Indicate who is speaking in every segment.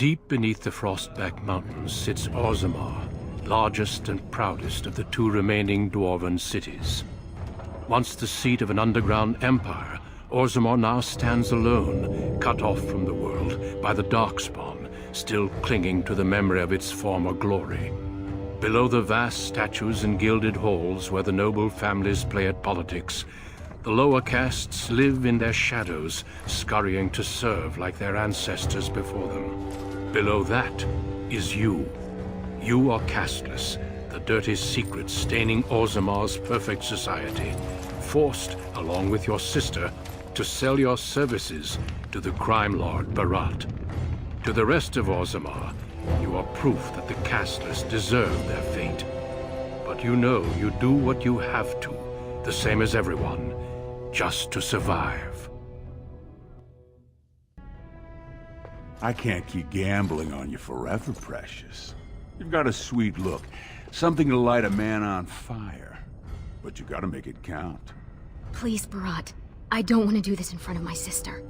Speaker 1: Deep beneath the Frostback Mountains sits Orzammar, largest and proudest of the two remaining dwarven cities. Once the seat of an underground empire, Orzammar now stands alone, cut off from the world by the Darkspawn, still clinging to the memory of its former glory. Below the vast statues and gilded halls where the noble families play at politics, the lower castes live in their shadows, scurrying to serve like their ancestors before them. Below that is you. You are casteless, the dirty secret staining Orzammar's perfect society, forced, along with your sister, to sell your services to the crime lord Barat. To the rest of Orzammar, you are proof that the casteless deserve their fate. But you know you do what you have to, the same as everyone, just to survive.
Speaker 2: I can't keep gambling on you forever, Precious. You've got a sweet look, something to light a man on fire. But you gotta make it count.
Speaker 3: Please, Barat. I don't want to do this in front of my sister.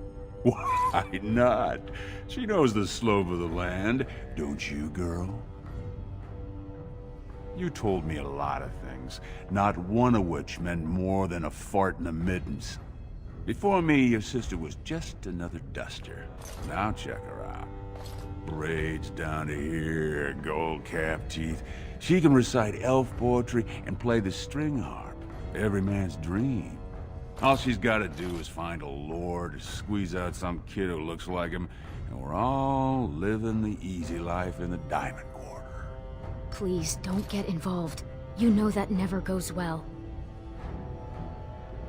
Speaker 2: Why not? She knows the slope of the land, don't you, girl? You told me a lot of things, not one of which meant more than a fart in the middens. Before me, your sister was just another duster. Now check her out. Braids down to here, gold-capped teeth. She can recite elf poetry and play the string harp. Every man's dream. All she's gotta do is find a lord, squeeze out some kid who looks like him, and we're all living the easy life in the Diamond Quarter.
Speaker 3: Please, don't get involved. You know that never goes well.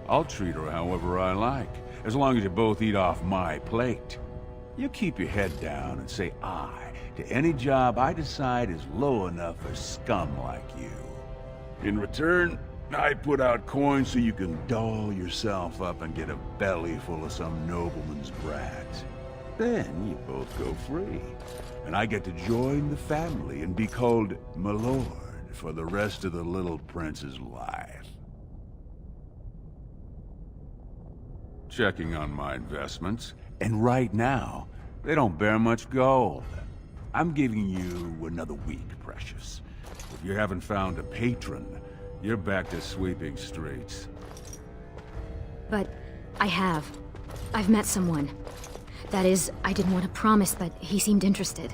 Speaker 2: I'll treat her however I like, as long as you both eat off my plate. You keep your head down and say aye to any job I decide is low enough for scum like you. In return, I put out coins so you can doll yourself up and get a belly full of some nobleman's brats. Then you both go free, and I get to join the family and be called my lord for the rest of the little prince's life. Checking on my investments, and right now, they don't bear much gold. I'm giving you another week, Precious. If you haven't found a patron, you're back to sweeping streets.
Speaker 3: But I have. I've met someone. That is, I didn't want to promise, but he seemed interested.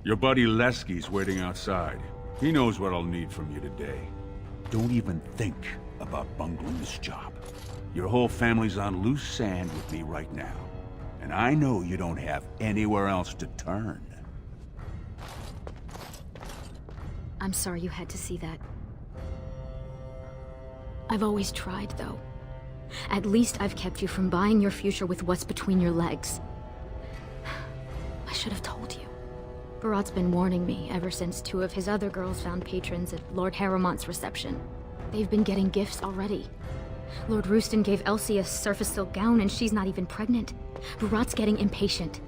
Speaker 2: Your buddy Lesky's waiting outside. He knows what I'll need from you today. Don't even think about bungling this job. Your whole family's on loose sand with me right now. And I know you don't have anywhere else to turn.
Speaker 3: I'm sorry you had to see that. I've always tried, though. At least I've kept you from buying your future with what's between your legs. I should have told you. Barat's been warning me ever since two of his other girls found patrons at Lord Harrowmont's reception. They've been getting gifts already. Lord Rooston gave Elsie a surface silk gown and she's not even pregnant. Barat's getting impatient.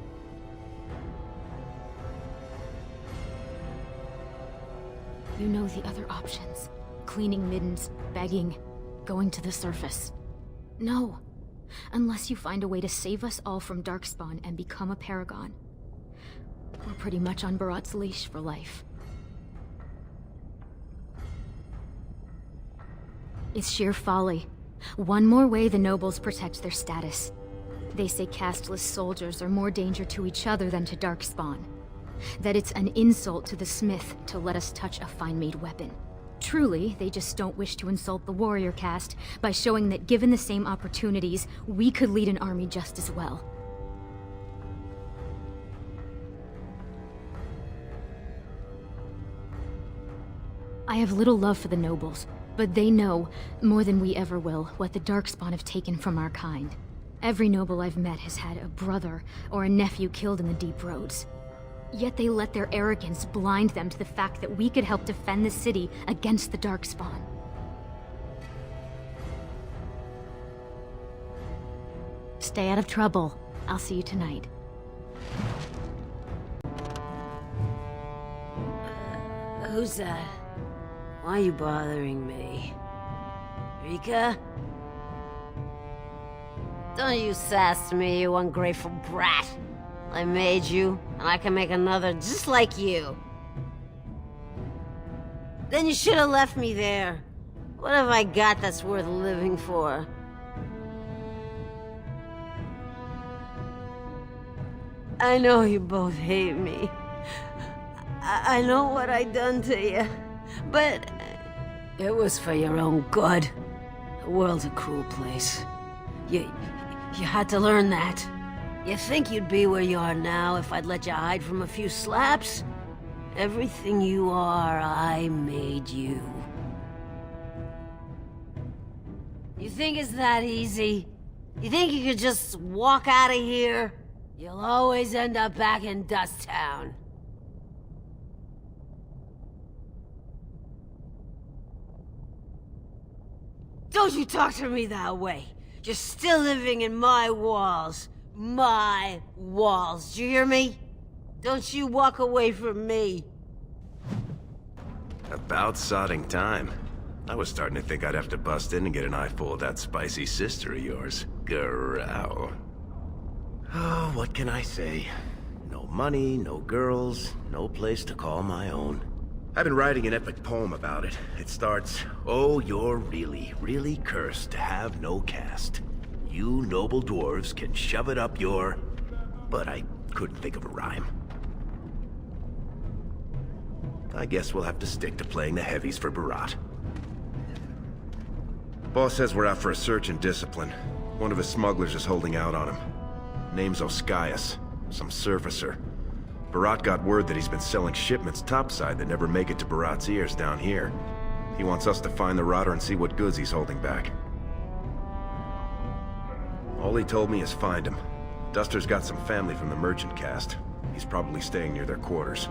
Speaker 3: You know the other options. Cleaning middens, begging, going to the surface. No. Unless you find a way to save us all from Darkspawn and become a paragon. We're pretty much on Barat's leash for life. It's sheer folly. One more way the nobles protect their status. They say casteless soldiers are more danger to each other than to Darkspawn. That it's an insult to the smith to let us touch a fine-made weapon. Truly, they just don't wish to insult the warrior caste by showing that given the same opportunities, we could lead an army just as well. I have little love for the nobles, but they know, more than we ever will, what the Darkspawn have taken from our kind. Every noble I've met has had a brother or a nephew killed in the deep roads. Yet they let their arrogance blind them to the fact that we could help defend the city against the Darkspawn. Stay out of trouble. I'll see you tonight.
Speaker 4: Who's that? Why are you bothering me? Rika? Don't you sass me, you ungrateful brat. I made you, and I can make another just like you. Then you should have left me there. What have I got that's worth living for? I know you both hate me. I know what I done to you, but it was for your own good. The world's a cruel place. You had to learn that. You think you'd be where you are now if I'd let you hide from a few slaps? Everything you are, I made you. You think it's that easy? You think you could just walk out of here? You'll always end up back in Dust Town. Don't you talk to me that way. You're still living in my walls. My walls. Do you hear me? Don't you walk away from me.
Speaker 5: About sodding time. I was starting to think I'd have to bust in and get an eyeful of that spicy sister of yours. Growl. Oh, what can I say? No money, no girls, no place to call my own. I've been writing an epic poem about it. It starts, "Oh, you're really, really cursed to have no caste. You noble dwarves can shove it up your..." But I couldn't think of a rhyme. I guess we'll have to stick to playing the heavies for Barat. Boss says we're out for a search and discipline. One of his smugglers is holding out on him. Name's Oskias, some surfacer. Barat got word that he's been selling shipments topside that never make it to Barat's ears down here. He wants us to find the rotter and see what goods he's holding back. All he told me is find him. Duster's got some family from the merchant caste. He's probably staying near their quarters.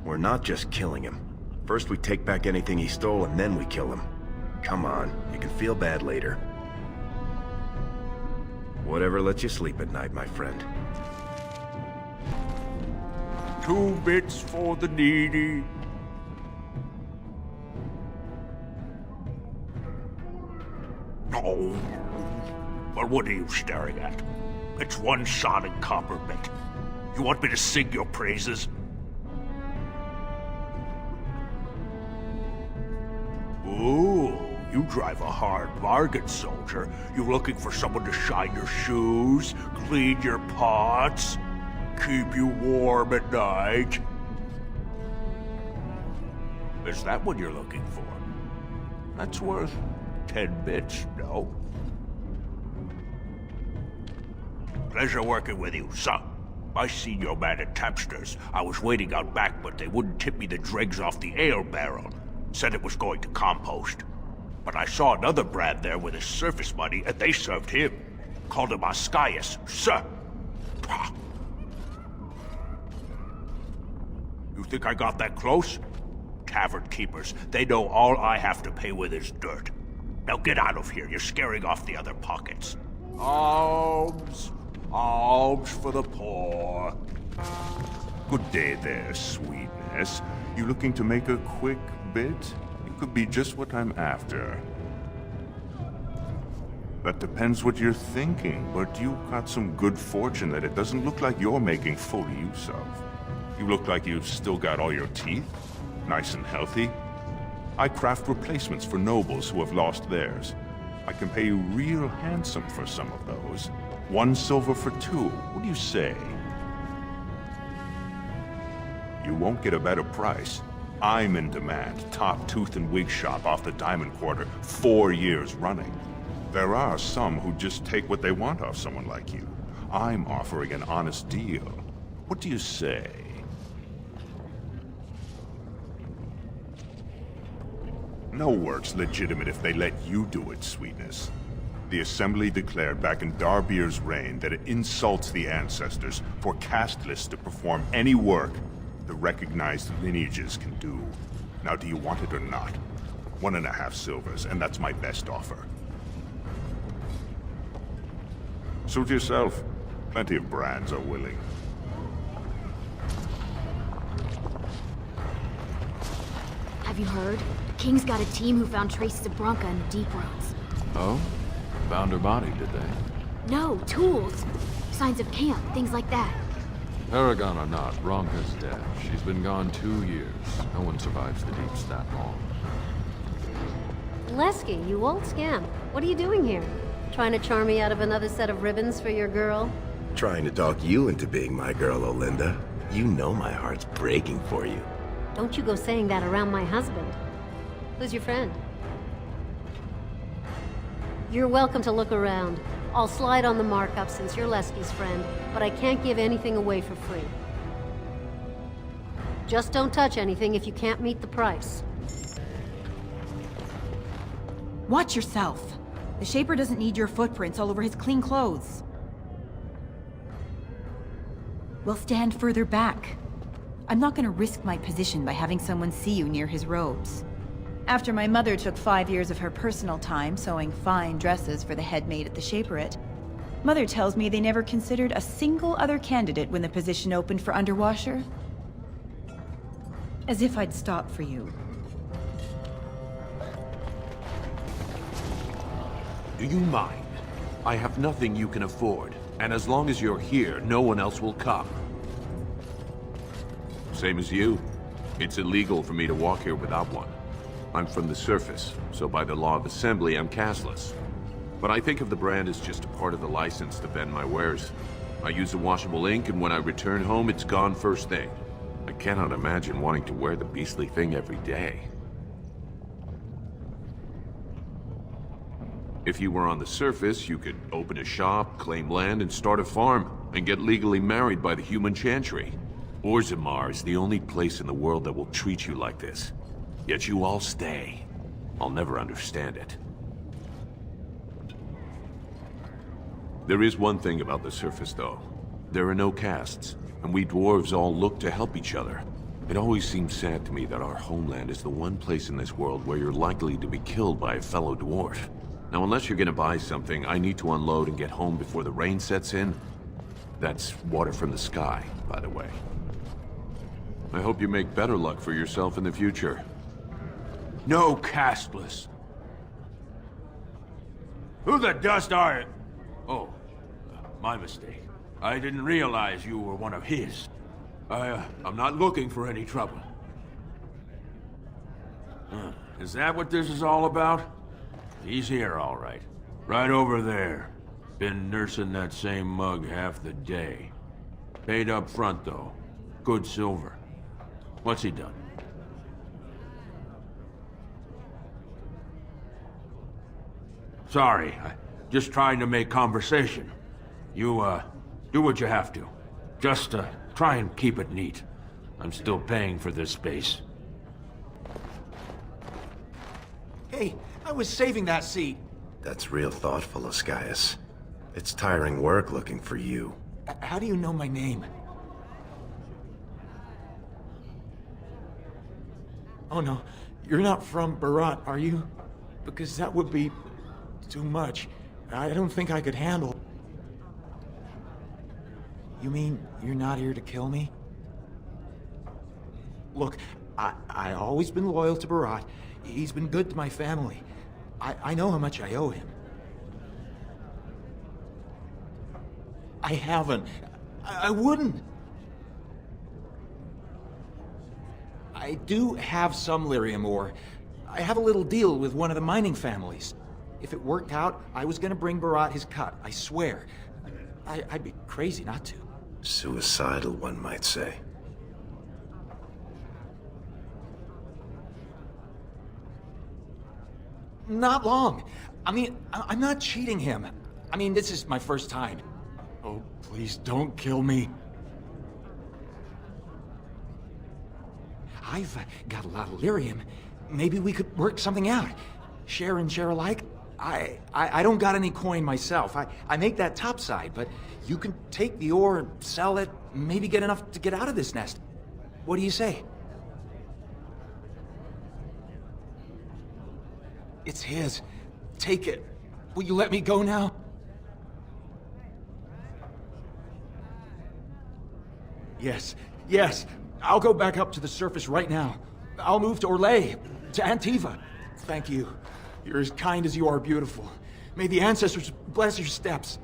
Speaker 5: We're not just killing him. First we take back anything he stole and then we kill him. Come on, you can feel bad later. Whatever lets you sleep at night, my friend.
Speaker 2: 2 bits for the needy.
Speaker 6: Oh. Well, what are you staring at? It's 1 sodding copper bit. You want me to sing your praises? Ooh, you drive a hard bargain, soldier. You looking for someone to shine your shoes, clean your pots, keep you warm at night? Is that what you're looking for? That's worth 10 bits, no? Pleasure working with you, son. I seen your man at Tapster's. I was waiting out back, but they wouldn't tip me the dregs off the ale barrel. Said it was going to compost. But I saw another Brad there with his surface money, and they served him. Called him Oskias, sir. Pah. You think I got that close? Tavern keepers, they know all I have to pay with is dirt. Now get out of here, you're scaring off the other pockets. Alms! Alms for the poor.
Speaker 7: Good day there, sweetness. You looking to make a quick bit? It could be just what I'm after. That depends what you're thinking, but you've got some good fortune that it doesn't look like you're making full use of. You look like you've still got all your teeth, nice and healthy. I craft replacements for nobles who have lost theirs. I can pay you real handsome for some of those. 1 silver for 2. What do you say? You won't get a better price. I'm in demand, top tooth and wig shop off the Diamond Quarter, 4 years running. There are some who just take what they want off someone like you. I'm offering an honest deal. What do you say? No work's legitimate if they let you do it, sweetness. The Assembly declared back in Darbier's reign that it insults the ancestors for casteless to perform any work the recognized lineages can do. Now, do you want it or not? 1.5 silvers, and that's my best offer. Suit yourself. Plenty of brands are willing.
Speaker 3: Have you heard? King's got a team who found traces of Bronca in the deep roads.
Speaker 8: Oh? Found her body, did they?
Speaker 3: No, tools. Signs of camp, things like that.
Speaker 8: Paragon or not, Bronca's dead. She's been gone 2 years. No one survives the deeps that long.
Speaker 4: Lesky, you old scamp. What are you doing here? Trying to charm me out of another set of ribbons for your girl?
Speaker 5: Trying to talk you into being my girl, Olinda. You know my heart's breaking for you.
Speaker 4: Don't you go saying that around my husband. Who's your friend? You're welcome to look around. I'll slide on the markup since you're Lesky's friend, but I can't give anything away for free. Just don't touch anything if you can't meet the price.
Speaker 9: Watch yourself. The Shaper doesn't need your footprints all over his clean clothes. We'll stand further back. I'm not gonna risk my position by having someone see you near his robes. After my mother took 5 years of her personal time sewing fine dresses for the head maid at the Shaperette, Mother tells me they never considered a single other candidate when the position opened for underwasher. As if I'd stop for you.
Speaker 6: Do you mind? I have nothing you can afford, and as long as you're here, no one else will come.
Speaker 2: Same as you. It's illegal for me to walk here without one. I'm from the surface, so by the law of assembly, I'm cashless. But I think of the brand as just a part of the license to vend my wares. I use a washable ink, and when I return home, it's gone first thing. I cannot imagine wanting to wear the beastly thing every day. If you were on the surface, you could open a shop, claim land, and start a farm, and get legally married by the human chantry. Orzammar is the only place in the world that will treat you like this. Yet you all stay. I'll never understand it. There is one thing about the surface, though. There are no castes, and we dwarves all look to help each other. It always seems sad to me that our homeland is the one place in this world where you're likely to be killed by a fellow dwarf. Now, unless you're gonna buy something, I need to unload and get home before the rain sets in. That's water from the sky, by the way. I hope you make better luck for yourself in the future.
Speaker 6: No castless. Who the dust are you? Oh, my mistake. I didn't realize you were one of his. I'm not looking for any trouble. Is that what this is all about? He's here, all right. Right over there. Been nursing that same mug half the day. Paid up front, though. Good silver. What's he done? Sorry, just trying to make conversation. You, do what you have to. Just, try and keep it neat. I'm still paying for this space.
Speaker 10: Hey, I was saving that seat.
Speaker 5: That's real thoughtful, Oscius. It's tiring work looking for you.
Speaker 10: How do you know my name? Oh no, you're not from Barat, are you? Because that would be too much. I don't think I could handle. You mean you're not here to kill me? Look, I always been loyal to Barat. He's been good to my family. I know how much I owe him. I haven't. I wouldn't. I do have some lyrium ore. I have a little deal with one of the mining families. If it worked out, I was gonna bring Barat his cut, I swear. I'd be crazy not to.
Speaker 5: Suicidal, one might say.
Speaker 10: Not long. I mean, I'm not cheating him. I mean, this is my first time. Oh, please don't kill me. I've got a lot of lyrium. Maybe we could work something out. Share and share alike? I don't got any coin myself. I make that topside, but you can take the ore, sell it, maybe get enough to get out of this nest. What do you say? It's his. Take it. Will you let me go now? Yes, yes. I'll go back up to the surface right now. I'll move to Orlais. To Antiva, thank you. You're as kind as you are beautiful. May the ancestors bless your steps.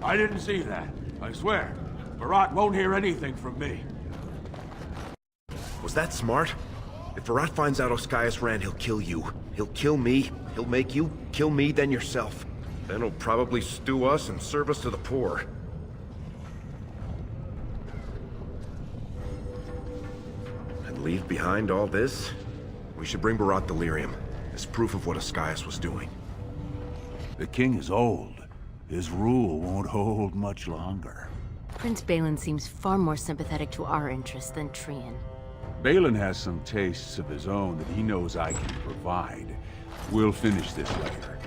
Speaker 2: I didn't see that. I swear. Barat won't hear anything from me.
Speaker 5: Was that smart? If Barat finds out Oskias ran, he'll kill you. He'll kill me. He'll make you kill me, then yourself. Then he'll probably stew us and serve us to the poor. And leave behind all this? We should bring Barat delirium as proof of what Oskias was doing.
Speaker 2: The king is old. His rule won't hold much longer.
Speaker 11: Prince Balin seems far more sympathetic to our interests than Trian.
Speaker 2: Balin has some tastes of his own that he knows I can provide. We'll finish this later.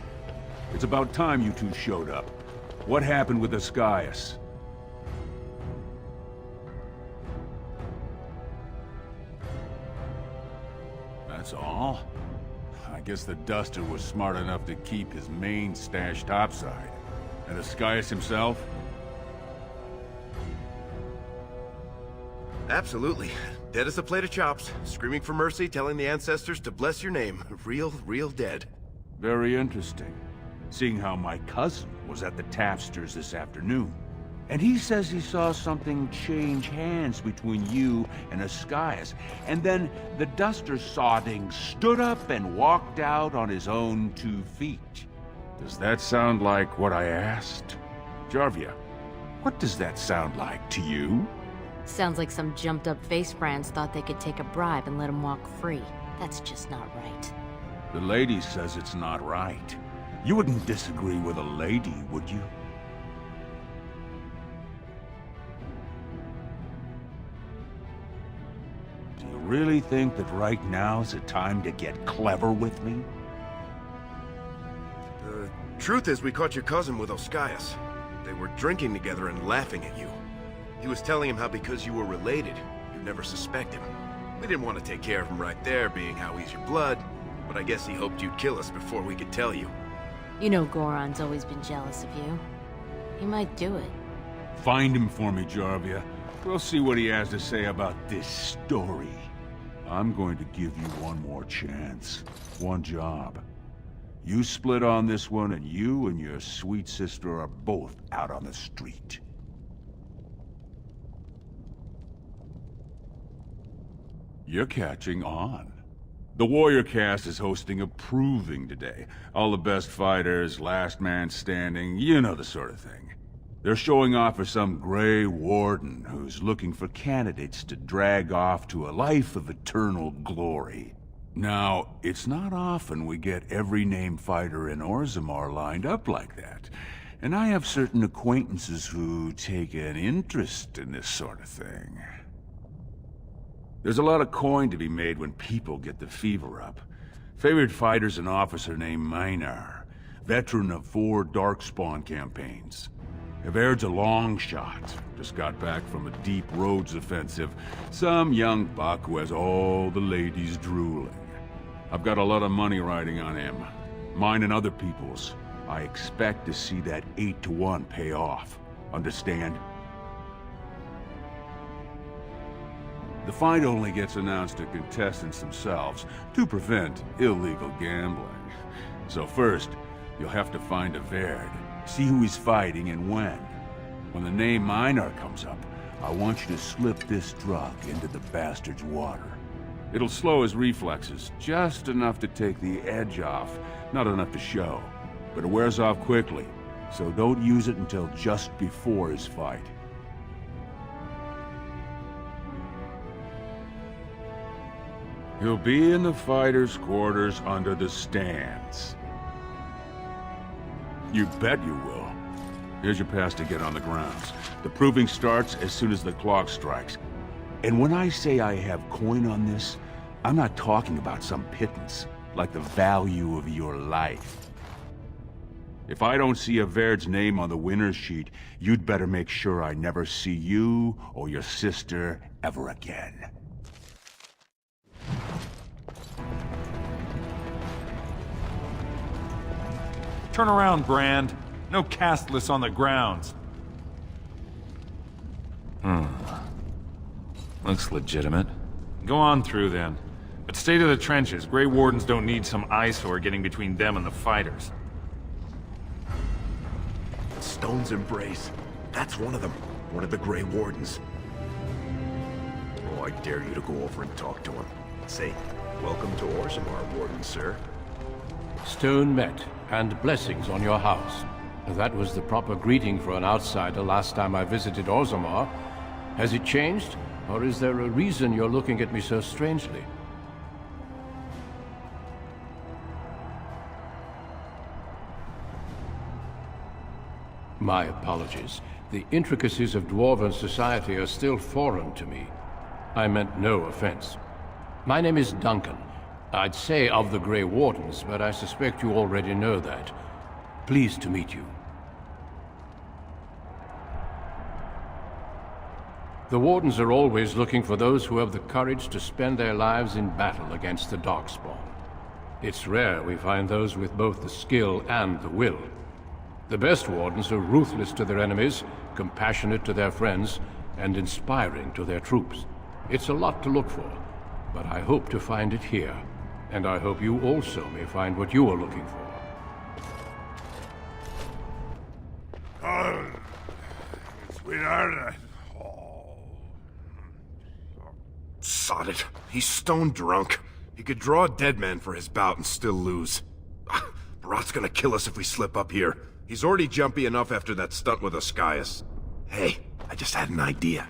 Speaker 2: It's about time you two showed up. What happened with Oskias? That's all? I guess the Duster was smart enough to keep his main stash topside. And Oskias himself?
Speaker 5: Absolutely. Dead as a plate of chops, screaming for mercy, telling the ancestors to bless your name. Real dead.
Speaker 2: Very interesting. Seeing how my cousin was at the tapsters this afternoon. And he says he saw something change hands between you and Oskias. And then the Duster Sodding stood up and walked out on his own 2 feet. Does that sound like what I asked? Jarvia, what does that sound like to you?
Speaker 11: Sounds like some jumped-up face brands thought they could take a bribe and let him walk free. That's just not right.
Speaker 2: The lady says it's not right. You wouldn't disagree with a lady, would you? Do you really think that right now's the time to get clever with me?
Speaker 5: The truth is, we caught your cousin with Oskias. They were drinking together and laughing at you. He was telling him how because you were related, you'd never suspect him. We didn't want to take care of him right there, being how he's your blood, but I guess he hoped you'd kill us before we could tell you.
Speaker 11: You know Goron's always been jealous of you. He might do it.
Speaker 2: Find him for me, Jarvia. We'll see what he has to say about this story. I'm going to give you one more chance. One job. You split on this one, and you and your sweet sister are both out on the street. You're catching on. The Warrior Cast is hosting a proving today. All the best fighters, last man standing, you know the sort of thing. They're showing off for some gray warden who's looking for candidates to drag off to a life of eternal glory. Now, it's not often we get every named fighter in Orzammar lined up like that. And I have certain acquaintances who take an interest in this sort of thing. There's a lot of coin to be made when people get the fever up. Favorite fighter's an officer named Minar, veteran of 4 Darkspawn campaigns. Evaird's a long shot, just got back from a deep roads offensive. Some young buck who has all the ladies drooling. I've got a lot of money riding on him. Mine and other people's. I expect to see that 8-to-1 pay off. Understand? The fight only gets announced to contestants themselves to prevent illegal gambling. So first, you'll have to find Evaird, see who he's fighting and when. When the name Minar comes up, I want you to slip this drug into the bastard's water. It'll slow his reflexes, just enough to take the edge off, not enough to show. But it wears off quickly, so don't use it until just before his fight. He'll be in the fighters' quarters under the stands. You bet you will. Here's your pass to get on the grounds. The proving starts as soon as the clock strikes. And when I say I have coin on this, I'm not talking about some pittance, like the value of your life. If I don't see Evaird's name on the winner's sheet, you'd better make sure I never see you or your sister ever again.
Speaker 12: Turn around, Brand. No castless on the grounds.
Speaker 13: Looks legitimate.
Speaker 12: Go on through then. But stay to the trenches. Grey Wardens don't need some eyesore getting between them and the fighters.
Speaker 5: Stone's Embrace. That's one of them. One of the Grey Wardens. Oh, I dare you to go over and talk to him. Say, welcome to Orzammar, Warden, sir.
Speaker 1: Stone met, and blessings on your house. That was the proper greeting for an outsider last time I visited Orzammar. Has it changed? Or is there a reason you're looking at me so strangely? My apologies. The intricacies of Dwarven society are still foreign to me. I meant no offense. My name is Duncan. I'd say of the Grey Wardens, but I suspect you already know that. Pleased to meet you. The Wardens are always looking for those who have the courage to spend their lives in battle against the Darkspawn. It's rare we find those with both the skill and the will. The best Wardens are ruthless to their enemies, compassionate to their friends, and inspiring to their troops. It's a lot to look for, but I hope to find it here. And I hope you also may find what you are looking for.
Speaker 2: Sweetheart,
Speaker 5: Sod it. He's stone drunk. He could draw a dead man for his bout and still lose. Barat's gonna kill us if we slip up here. He's already jumpy enough after that stunt with Ascaius. Hey, I just had an idea.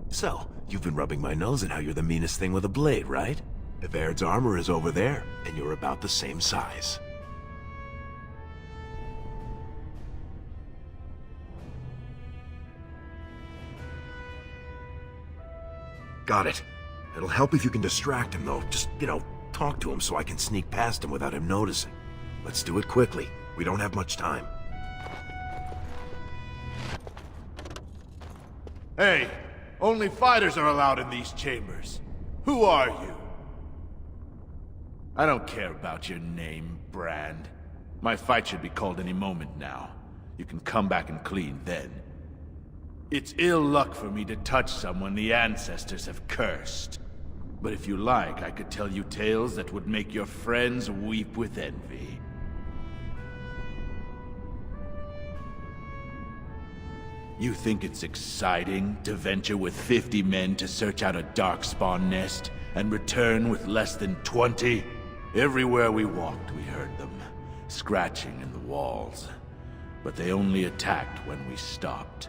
Speaker 5: So, you've been rubbing my nose at how you're the meanest thing with a blade, right? Evaird's armor is over there, and you're about the same size. Got it. It'll help if you can distract him, though. Just, talk to him so I can sneak past him without him noticing. Let's do it quickly. We don't have much time.
Speaker 2: Hey, only fighters are allowed in these chambers. Who are you? I don't care about your name, Brand. My fight should be called any moment now. You can come back and clean then. It's ill luck for me to touch someone the ancestors have cursed. But if you like, I could tell you tales that would make your friends weep with envy. You think it's exciting to venture with 50 men to search out a Darkspawn nest and return with less than 20? Everywhere we walked, we heard them, scratching in the walls. But they only attacked when we stopped.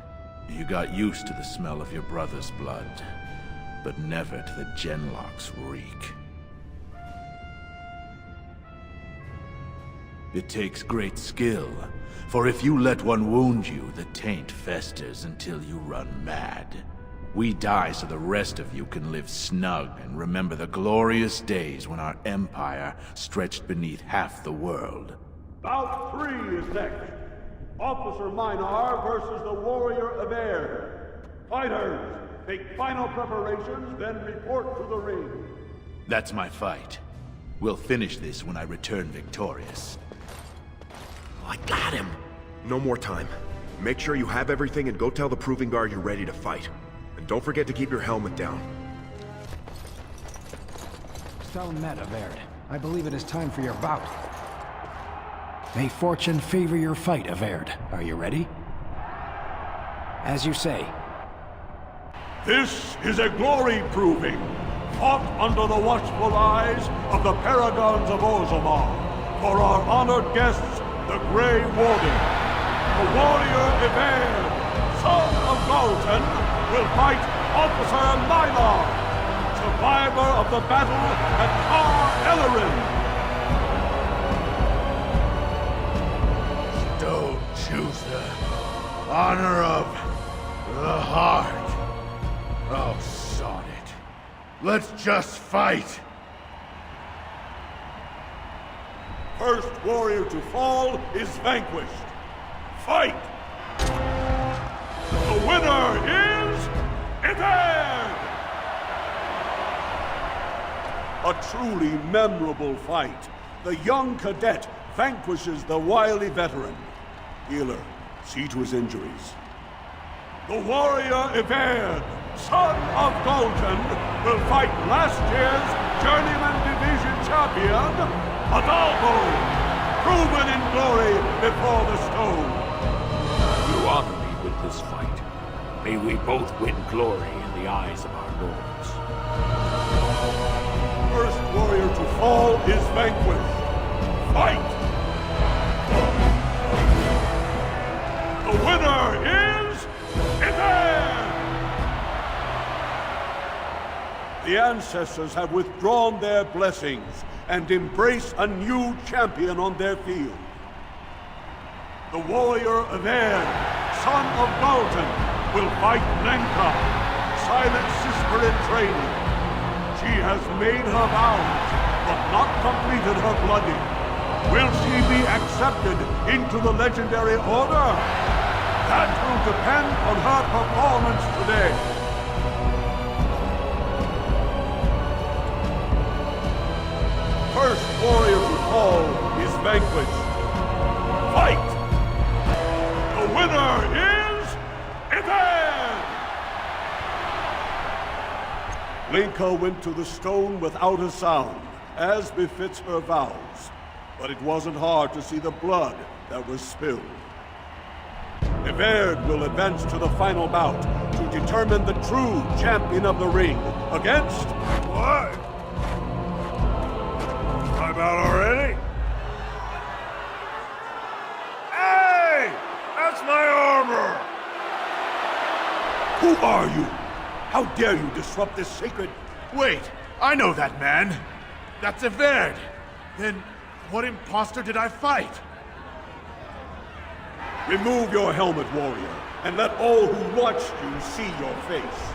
Speaker 2: You got used to the smell of your brother's blood, but never to the Genlock's reek. It takes great skill, for if you let one wound you, the taint festers until you run mad. We die so the rest of you can live snug and remember the glorious days when our empire stretched beneath half the world.
Speaker 13: Bout 3 is next. Officer Minar versus the warrior Evair. Fighters, make final preparations, then report to the ring.
Speaker 2: That's my fight. We'll finish this when I return victorious.
Speaker 5: I got him! No more time. Make sure you have everything and go tell the Proving Guard you're ready to fight. And don't forget to keep your helmet down.
Speaker 14: Stone met, Evair. I believe it is time for your bout. May fortune favor your fight, Evair. Are you ready? As you say.
Speaker 13: This is a glory proving, fought under the watchful eyes of the Paragons of Orzammar, for our honored guests, the Grey Warden. The warrior Evair, son of Galton, will fight Officer Minar, survivor of the battle at Tar Ellerin.
Speaker 2: Don't choose the honor of the heart. Oh, sod it. Let's just fight.
Speaker 13: First warrior to fall is vanquished. Fight! The winner is Evair! A truly memorable fight. The young cadet vanquishes the wily veteran. Healer, see to his injuries. The warrior Iverd, son of Golden, will fight last year's Journeyman Division champion, Adalbo, proven in glory before the stone.
Speaker 6: You honor me with this fight. May we both win glory in the eyes of our lords.
Speaker 13: First warrior to fall is vanquished. Fight! The winner is Iverd! The ancestors have withdrawn their blessings and embrace a new champion on their field. The warrior Iverd, son of Dalton, will fight Lenka, silent sister in training. She has made her vows, but not completed her blooding. Will she be accepted into the legendary order? That will depend on her performance today. First warrior to fall is vanquished. Fight! The winner is Iverd! Lenka went to the stone without a sound, as befits her vows. But it wasn't hard to see the blood that was spilled. Iverd will advance to the final bout to determine the true champion of the ring against... What? I'm out already? Hey! That's my armor! Who are you? How dare you disrupt this sacred...
Speaker 15: Wait, I know that man. That's Iverd. Then what imposter did I fight?
Speaker 13: Remove your helmet, warrior, and let all who watched you see your face.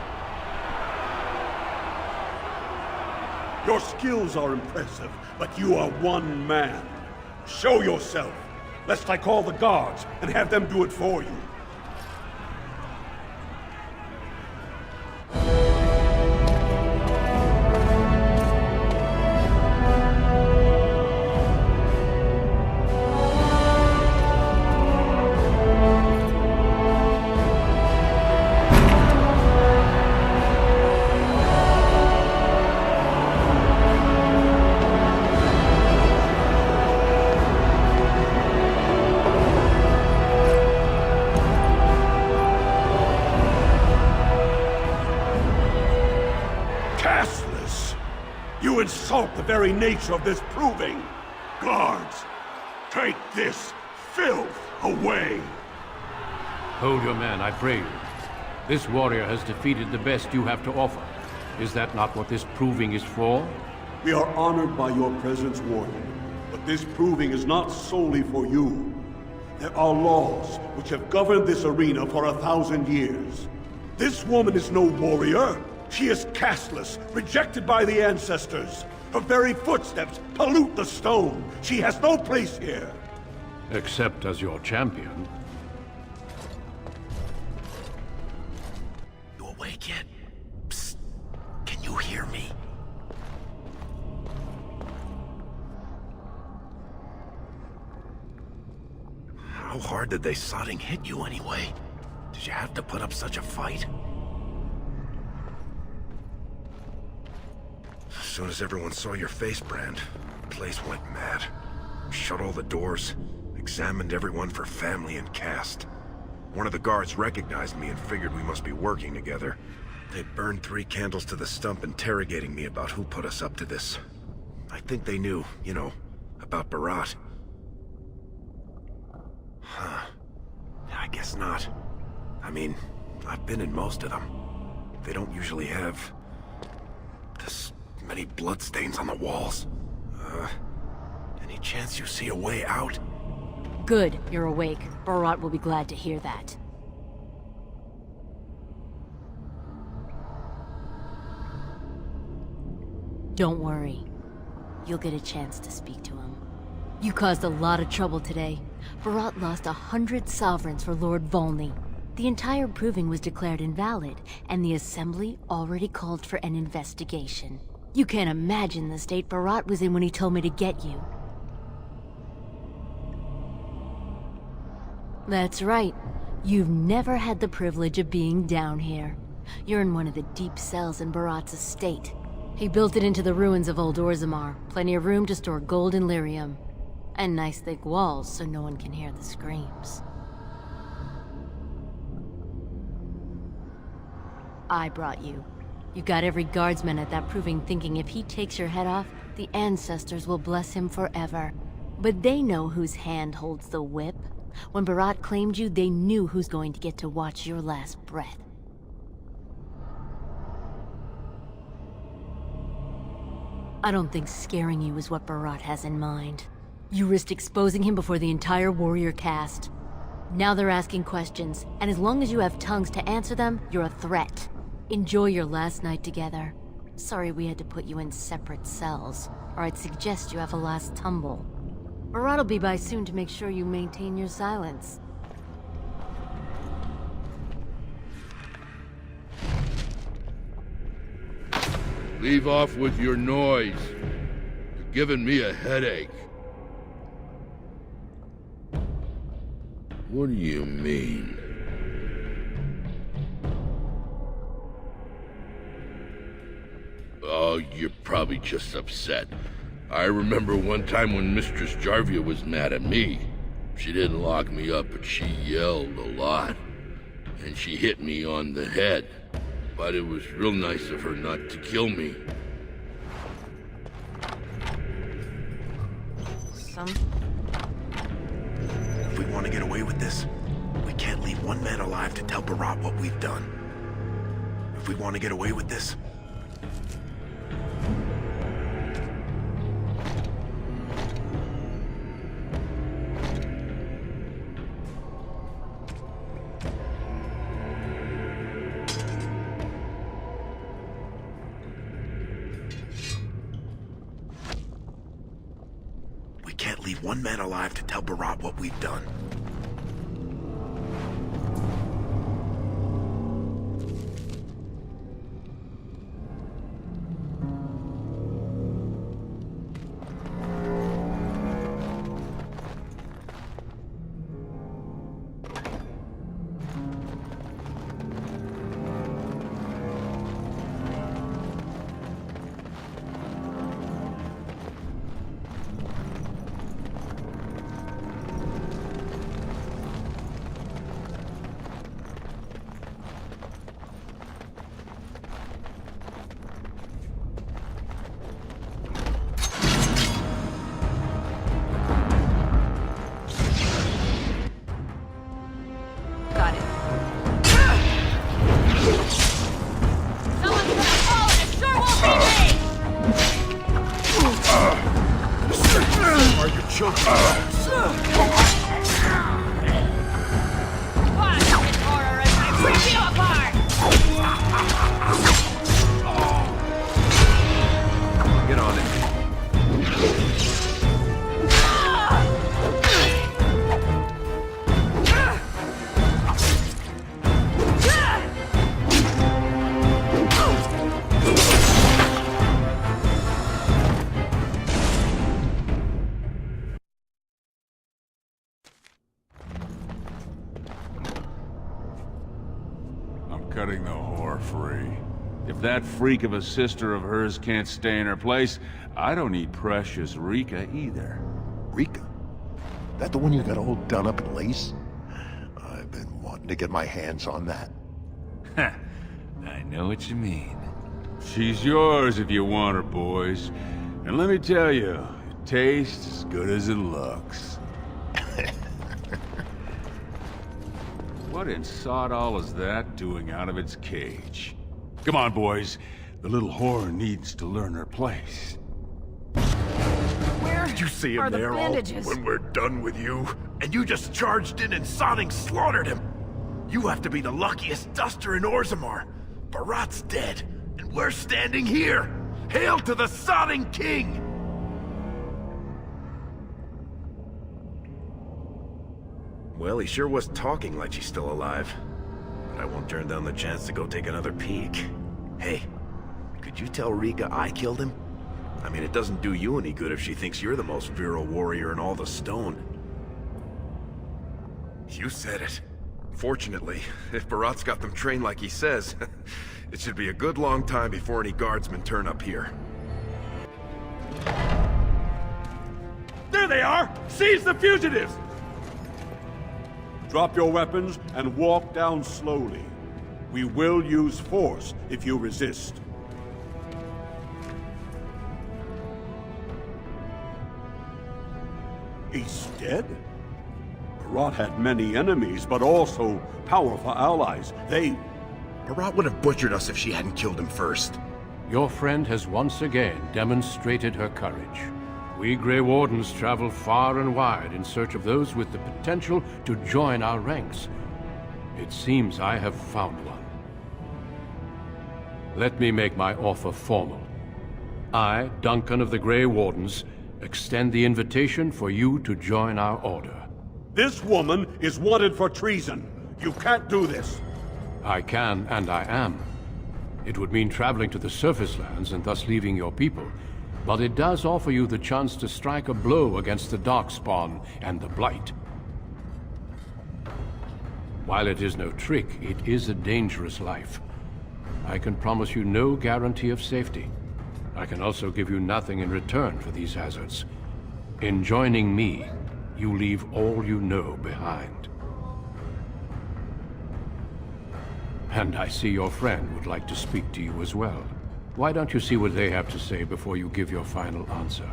Speaker 13: Your skills are impressive, but you are one man. Show yourself, lest I call the guards and have them do it for you. You insult the very nature of this proving. Guards, take this filth away.
Speaker 1: Hold your man, I pray you. This warrior has defeated the best you have to offer. Is that not what this proving is for?
Speaker 13: We are honored by your presence, Warden. But this proving is not solely for you. There are laws which have governed this arena for 1,000 years. This woman is no warrior. She is casteless, rejected by the ancestors. Her very footsteps pollute the stone. She has no place here.
Speaker 1: Except as your champion.
Speaker 5: You awake yet? Psst. Can you hear me? How hard did they sodding hit you anyway? Did you have to put up such a fight? As soon as everyone saw your face brand, the place went mad. Shut all the doors, examined everyone for family and caste. One of the guards recognized me and figured we must be working together. They burned 3 candles to the stump interrogating me about who put us up to this. I think they knew, you know, about Barat. Huh. I guess not. I mean, I've been in most of them. They don't usually have... this many bloodstains on the walls. Any chance you see a way out?
Speaker 11: Good, you're awake. Barat will be glad to hear that. Don't worry. You'll get a chance to speak to him. You caused a lot of trouble today. Barat lost 100 sovereigns for Lord Volney. The entire proving was declared invalid, and the Assembly already called for an investigation. You can't imagine the state Barat was in when he told me to get you. That's right. You've never had the privilege of being down here. You're in one of the deep cells in Barat's estate. He built it into the ruins of old Orzammar. Plenty of room to store gold and lyrium. And nice thick walls so no one can hear the screams. I brought you. You got every guardsman at that proving thinking if he takes your head off, the ancestors will bless him forever. But they know whose hand holds the whip. When Barat claimed you, they knew who's going to get to watch your last breath. I don't think scaring you is what Barat has in mind. You risked exposing him before the entire warrior caste. Now they're asking questions, and as long as you have tongues to answer them, you're a threat. Enjoy your last night together. Sorry we had to put you in separate cells, or I'd suggest you have a last tumble. Barat will be by soon to make sure you maintain your silence.
Speaker 16: Leave off with your noise. You're giving me a headache. What do you mean? Oh, you're probably just upset. I remember one time when Mistress Jarvia was mad at me. She didn't lock me up, but she yelled a lot. And she hit me on the head. But it was real nice of her not to kill me.
Speaker 5: If we want to get away with this, we can't leave one man alive to tell Barat what we've done. If we want to get away with this, leave one man alive to tell Barat what we've done.
Speaker 2: Cutting the whore free. If that freak of a sister of hers can't stay in her place, I don't need precious Rika either.
Speaker 17: Rika? That the one you got all done up in lace? I've been wanting to get my hands on that.
Speaker 2: I know what you mean. She's yours if you want her, boys. And let me tell you, it tastes as good as it looks. What in sod all is that doing out of its cage? Come on, boys. The little whore needs to learn her place.
Speaker 5: Where did you see him there all when we're done with you? And you just charged in and sodding slaughtered him. You have to be the luckiest duster in Orzammar. Barat's dead, and we're standing here. Hail to the sodding king! Well, he sure was talking like she's still alive. But I won't turn down the chance to go take another peek. Hey, could you tell Rika I killed him? I mean, it doesn't do you any good if she thinks you're the most virile warrior in all the stone. You said it. Fortunately, if Barat's got them trained like he says, it should be a good long time before any guardsmen turn up here.
Speaker 13: There they are! Seize the fugitives! Drop your weapons and walk down slowly. We will use force if you resist. He's dead? Barat had many enemies, but also powerful allies.
Speaker 5: Barat would have butchered us if she hadn't killed him first.
Speaker 1: Your friend has once again demonstrated her courage. We Grey Wardens travel far and wide in search of those with the potential to join our ranks. It seems I have found one. Let me make my offer formal. I, Duncan of the Grey Wardens, extend the invitation for you to join our order.
Speaker 13: This woman is wanted for treason. You can't do this.
Speaker 1: I can, and I am. It would mean traveling to the surface lands and thus leaving your people. But it does offer you the chance to strike a blow against the Darkspawn and the Blight. While it is no trick, it is a dangerous life. I can promise you no guarantee of safety. I can also give you nothing in return for these hazards. In joining me, you leave all you know behind. And I see your friend would like to speak to you as well. Why don't you see what they have to say before you give your final answer?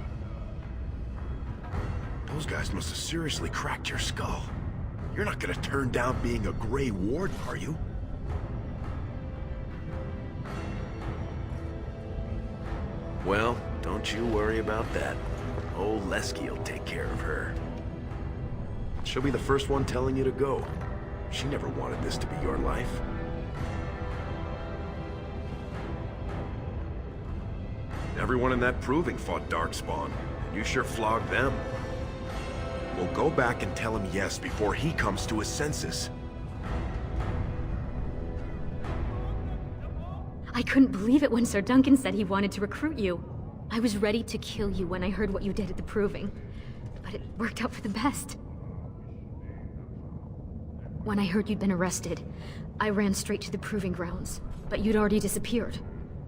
Speaker 5: Those guys must have seriously cracked your skull. You're not gonna turn down being a Grey Warden, are you? Well, don't you worry about that. Old Lesky will take care of her. She'll be the first one telling you to go. She never wanted this to be your life. Everyone in that proving fought Darkspawn, and you sure flogged them. We'll go back and tell him yes before he comes to his senses.
Speaker 3: I couldn't believe it when Sir Duncan said he wanted to recruit you. I was ready to kill you when I heard what you did at the Proving. But it worked out for the best. When I heard you'd been arrested, I ran straight to the Proving Grounds. But you'd already disappeared.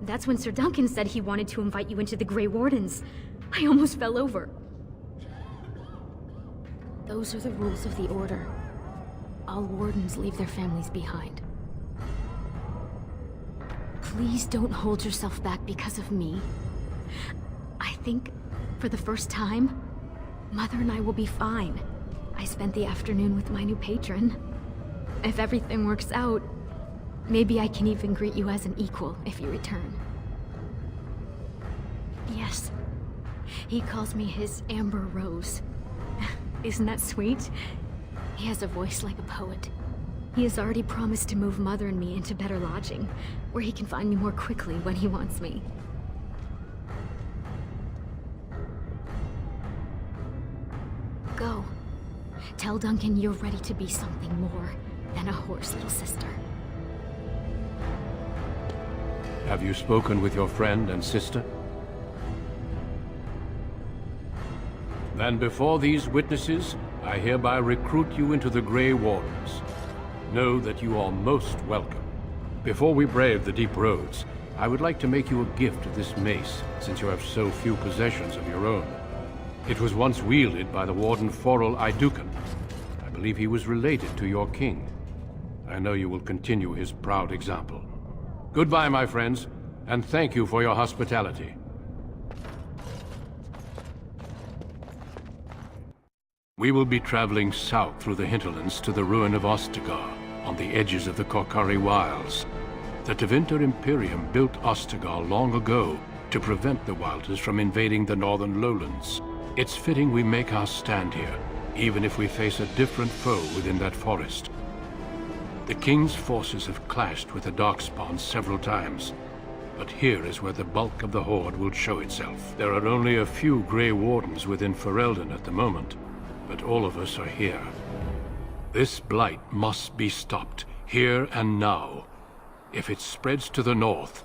Speaker 3: That's when Sir Duncan said he wanted to invite you into the Grey Wardens. I almost fell over. Those are the rules of the Order. All Wardens leave their families behind. Please don't hold yourself back because of me. I think, for the first time, Mother and I will be fine. I spent the afternoon with my new patron. If everything works out, maybe I can even greet you as an equal if you return. Yes, he calls me his Amber Rose. Isn't that sweet? He has a voice like a poet. He has already promised to move Mother and me into better lodging, where he can find me more quickly when he wants me. Go. Tell Duncan you're ready to be something more than a horse little sister.
Speaker 1: Have you spoken with your friend and sister? Then before these witnesses, I hereby recruit you into the Grey Wardens. Know that you are most welcome. Before we brave the deep roads, I would like to make you a gift of this mace, since you have so few possessions of your own. It was once wielded by the Warden Forel Idukan. I believe he was related to your king. I know you will continue his proud example. Goodbye, my friends, and thank you for your hospitality. We will be traveling south through the hinterlands to the ruin of Ostagar, on the edges of the Korkari Wilds. The Tevinter Imperium built Ostagar long ago to prevent the Wilders from invading the northern lowlands. It's fitting we make our stand here, even if we face a different foe within that forest. The King's forces have clashed with the Darkspawn several times, but here is where the bulk of the Horde will show itself. There are only a few Grey Wardens within Ferelden at the moment, but all of us are here. This blight must be stopped, here and now. If it spreads to the north,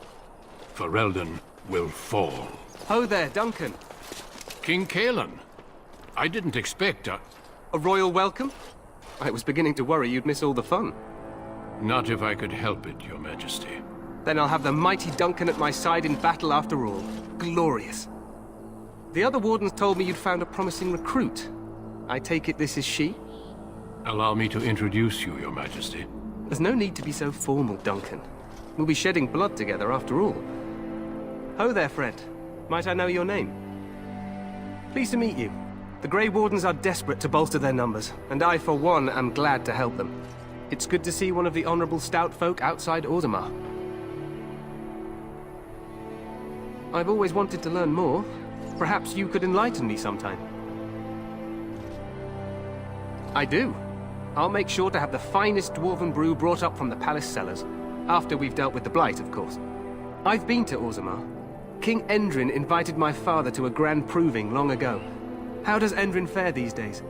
Speaker 1: Ferelden will fall.
Speaker 18: Ho there, Duncan.
Speaker 1: King Kalen. I didn't expect
Speaker 18: a royal welcome? I was beginning to worry you'd miss all the fun.
Speaker 1: Not if I could help it, Your Majesty.
Speaker 18: Then I'll have the mighty Duncan at my side in battle after all. Glorious. The other wardens told me you'd found a promising recruit. I take it this is she?
Speaker 1: Allow me to introduce you, Your Majesty.
Speaker 18: There's no need to be so formal, Duncan. We'll be shedding blood together after all. Ho there, friend. Might I know your name? Pleased to meet you. The Grey Wardens are desperate to bolster their numbers, and I, for one, am glad to help them. It's good to see one of the honorable stout folk outside Orzammar. I've always wanted to learn more. Perhaps you could enlighten me sometime. I do. I'll make sure to have the finest dwarven brew brought up from the palace cellars. After we've dealt with the Blight, of course. I've been to Orzammar. King Endrin invited my father to a grand proving long ago. How does Endrin fare these days?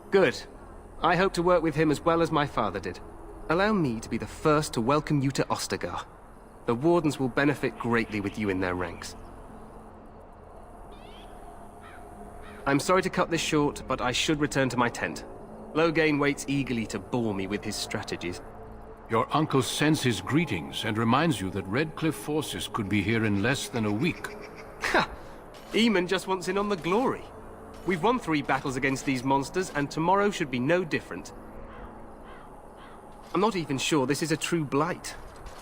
Speaker 18: Good. I hope to work with him as well as my father did. Allow me to be the first to welcome you to Ostagar. The Wardens will benefit greatly with you in their ranks. I'm sorry to cut this short, but I should return to my tent. Loghain waits eagerly to bore me with his strategies.
Speaker 1: Your uncle sends his greetings and reminds you that Redcliffe forces could be here in less than a week.
Speaker 18: Ha! Eamon just wants in on the glory. We've won 3 battles against these monsters, and tomorrow should be no different. I'm not even sure this is a true Blight.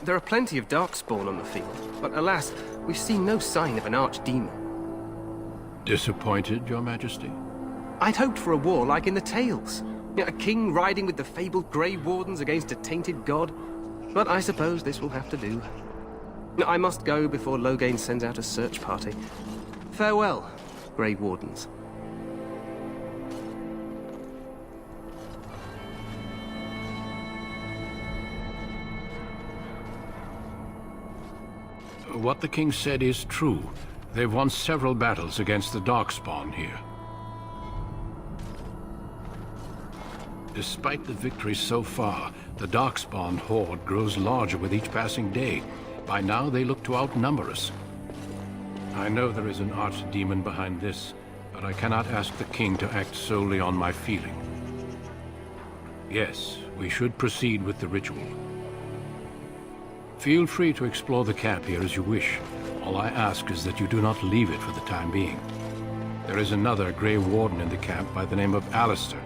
Speaker 18: There are plenty of Darkspawn on the field, but alas, we've seen no sign of an archdemon.
Speaker 1: Disappointed, Your Majesty?
Speaker 18: I'd hoped for a war like in the tales. A king riding with the fabled Grey Wardens against a tainted god. But I suppose this will have to do. I must go before Loghain sends out a search party. Farewell, Grey Wardens.
Speaker 1: What the king said is true. They've won several battles against the Darkspawn here. Despite the victories so far, the Darkspawn horde grows larger with each passing day. By now, they look to outnumber us. I know there is an archdemon behind this, but I cannot ask the king to act solely on my feeling. Yes, we should proceed with the ritual. Feel free to explore the camp here as you wish. All I ask is that you do not leave it for the time being. There is another Grey Warden in the camp by the name of Alistair.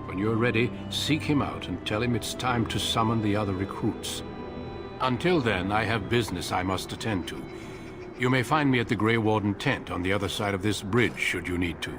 Speaker 1: When you're ready, seek him out and tell him it's time to summon the other recruits. Until then, I have business I must attend to. You may find me at the Grey Warden tent on the other side of this bridge, should you need to.